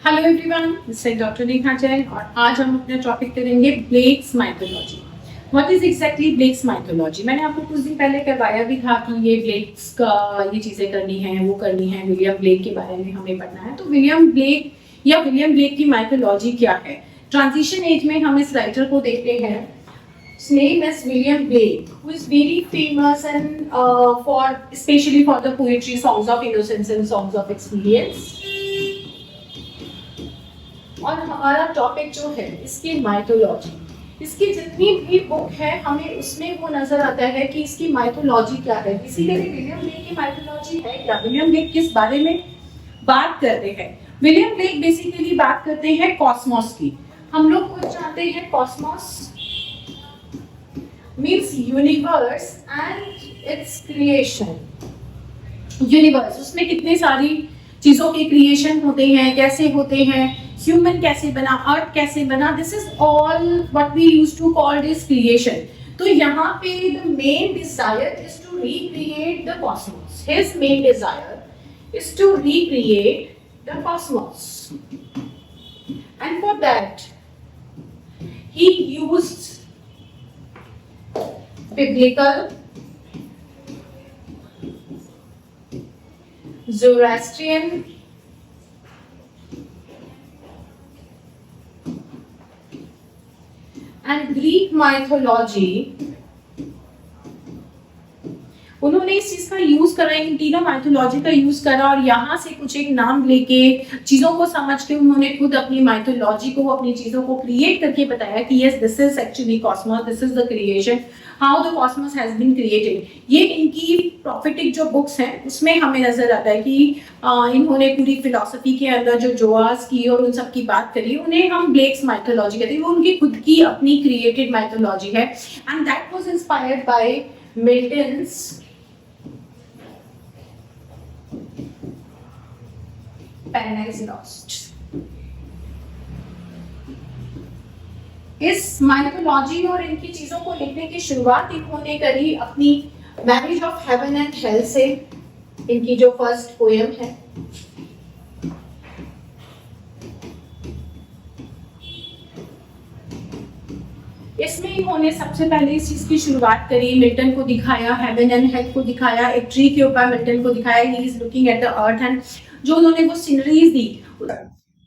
Hello everyone, this is doctor Neha Jain और आज हम अपना टॉपिक करेंगे Blake's mythology. What is exactly Blake's mythology? मैंने आपको कुछ दिन पहले करवाया भी था कि ये ब्लेक्स का ये चीज़ें करनी है, वो करनी है, विलियम ब्लेक के बारे में हमें पढ़ना है। तो विलियम ब्लेक या विलियम ब्लेक की माइथोलॉजी क्या है? ट्रांजिशन एज में हम इस राइटर को देखते हैं। His name is William Blake, who is very famous and for especially for the poetry, songs of innocence and songs of experience. और हमारा टॉपिक जो है इसकी माइथोलॉजी, इसकी जितनी भी बुक है हमें उसमें वो नजर आता है कि इसकी माइथोलॉजी क्या है। बेसिकली विलियम ब्लेक की माइथोलॉजी है क्या? विलियम ब्लेक किस बारे में बात करते हैं? विलियम ब्लेक बेसिकली बात करते हैं कॉस्मोस की। हम लोग कुछ जानते हैं Cosmos means universe and it's creation. Universe, उसमें कितने सारी चीजों के क्रिएशन होते हैं, कैसे होते हैं, ह्यूमन कैसे बना, अर्थ कैसे बना, this is all what we used to call this creation. तो यहाँ पे the main desire is to recreate the cosmos. His main desire is to recreate the cosmos and for that he used biblical, Zoroastrian, and Greek mythology। उन्होंने इस चीज का use करा, इन तीनों mythology का यूज करा और यहाँ से कुछ एक नाम लेके चीजों को समझ के उन्होंने खुद अपनी माइथोलॉजी को, अपनी चीजों को क्रिएट करके बताया कि yes this is actually cosmos, this is the creation, how the cosmos has been created. ये इनकी प्रॉफिटिक जो बुक्स हैं उसमें हमें नजर आता है कि इन्होंने पूरी फिलॉसफी के अंदर जो जोआस की और उन सब की बात करी, उन्हें हम ब्लेक्स माइथोलॉजी कहते हैं। वो उनकी खुद की अपनी क्रिएटेड माइथोलॉजी है and that was inspired by Milton's paradise lost. इस माइथोलॉजी और इनकी चीजों को लिखने की शुरुआत इन्होंने करी अपनी marriage of heaven and hell से। इनकी जो फर्स्ट पोएम है, इसमें इन्होंने सबसे पहले इस चीज की शुरुआत करी। मिल्टन को दिखाया, हेवन एंड हेल को दिखाया, एक ट्री के ऊपर मिल्टन को दिखाया, he is looking at the earth and जो उन्होंने वो सीनरीज दी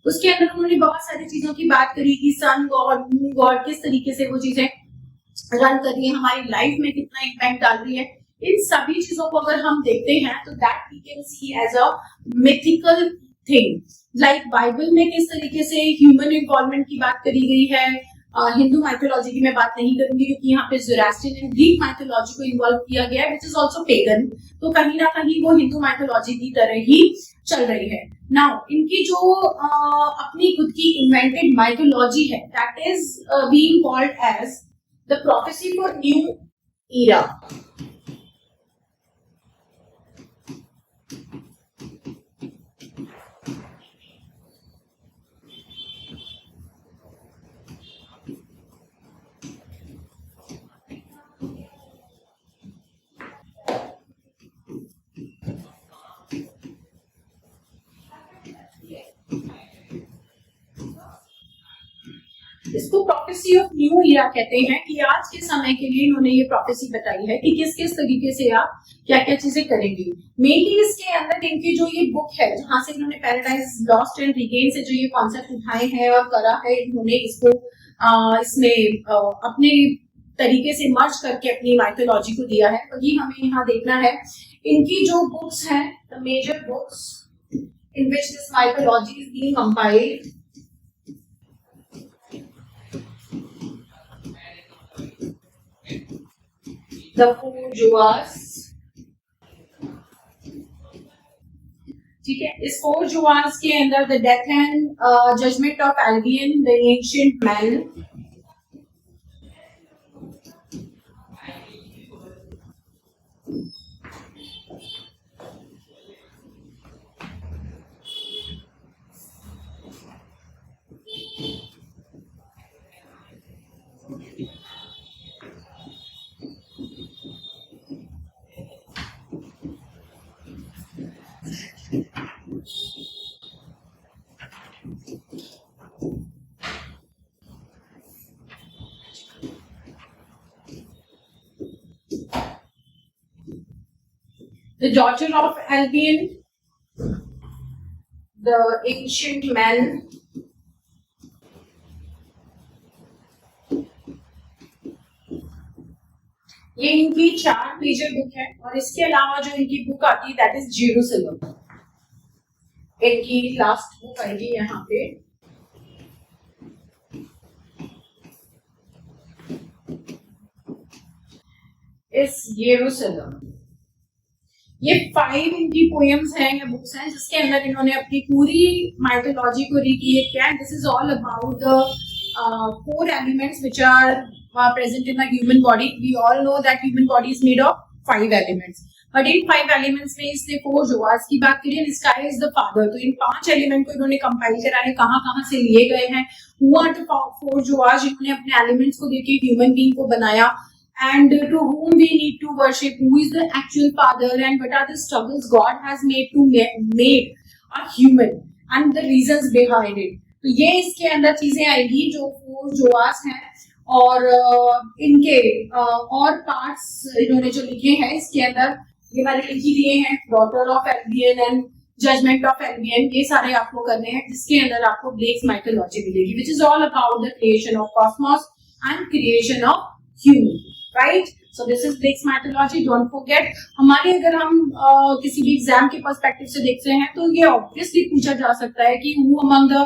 उसके अंदर उन्होंने बहुत सारी चीजों की बात करी कि सन गॉड, मून गॉड किस तरीके से वो चीजें रन कर रही है, हमारी लाइफ में कितना इम्पैक्ट डाल रही है। इन सभी चीजों को अगर हम देखते हैं तो that we can see as a mythical thing. Like Bible में किस तरीके से ह्यूमन इन्वॉल्वमेंट की बात करी गई है। हिंदू माइथोलॉजी की मैं बात नहीं करूंगी क्योंकि यहाँ पे ज़ोरास्ट्रियन एंड ग्रीक माइथोलॉजी को इन्वॉल्व किया गया है, विच इज ऑल्सो पेगन। तो कहीं ना कहीं वो हिंदू माइथोलॉजी की तरह ही चल रही है। नाउ इनकी जो अपनी खुद की इन्वेंटेड माइथोलॉजी है, that is being called as the prophecy for new era. इसको प्रोफेसी ऑफ न्यू ईरा कहते हैं कि आज के समय के लिए इन्होंने ये प्रोफेसी बताई है कि किस किस तरीके से आप क्या क्या चीजें करेंगे। मेनली इसके अंदर इनकी जो ये बुक है जहां से इन्होंने पैराडाइज लॉस्ट एंड रिगेन से जो ये कॉन्सेप्ट उठाए हैं और करा है, इन्होंने इसको इसमें अपने तरीके से मर्ज करके अपनी माइथोलॉजी को दिया है। वही हमें यहाँ देखना है। इनकी जो बुक्स हैं, the major books in which this mythology is being compiled, The Four Joas। ठीक है, इस फोर जुआस के अंदर the death and judgement of Albion, the ancient man, The daughter of Albion, the ancient men, ये इनकी 4 major book है और इसके अलावा जो इनकी बुक आती है दैट इज जेरूसलम। इनकी लास्ट बुक आएगी यहाँ पे, इस जेरूसलम। ये 5 इनकी पोएम्स हैं या बुक्स हैं जिसके अंदर इन्होंने अपनी पूरी माइथोलॉजी को रिक्रिएट किया है। This is all about the 4 elements which are present in the human body. We all know that human body is made of 5 elements. But in 5 elements में इसने 4 जोआस की बात करी है। Sky is the father. तो इन 5 element को इन्होंने compile करा है, कहाँ से लिए गए हैं, who are the 4 जोआस जिन्होंने अपने एलिमेंट्स को देके ह्यूमन बीइंग को बनाया, and to whom we need to worship, who is the actual father, and what are the struggles God has made to make a human and the reasons behind it. तो ये इसके अंदर चीजें आएगी जो 4 जोआस हैं। और इनके और पार्ट्स इन्होंने जो लिखे हैं इसके अंदर ये मैंने लिख ही दिए हैं, daughter of Albion and judgement of Albion, ये सारे आपको करने हैं जिसके अंदर आपको ब्लेक्स माइथोलॉजी मिलेगी which is all about the creation of cosmos and creation of human, right. So this is Blake's mythology, don't forget. हमारे अगर हम किसी भी एग्जाम के पर्सपेक्टिव से देखते हैं तो ये ऑब्वियसली पूछा जा सकता है कि हु अमंग द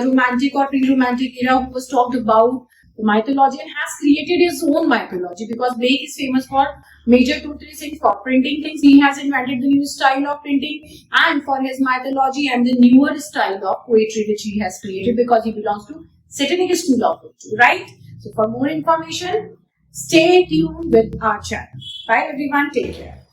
रोमांटिक और pre romantic era who was talked about the mythology and has created his own mythology, because Blake is famous for major 2-3 things. For printing things, he has invented the new style of printing, and for his mythology and the newer style of poetry which he has created, because he belongs to Satanic school of poetry, right? So for more information, stay tuned with our channel. Bye everyone, take care.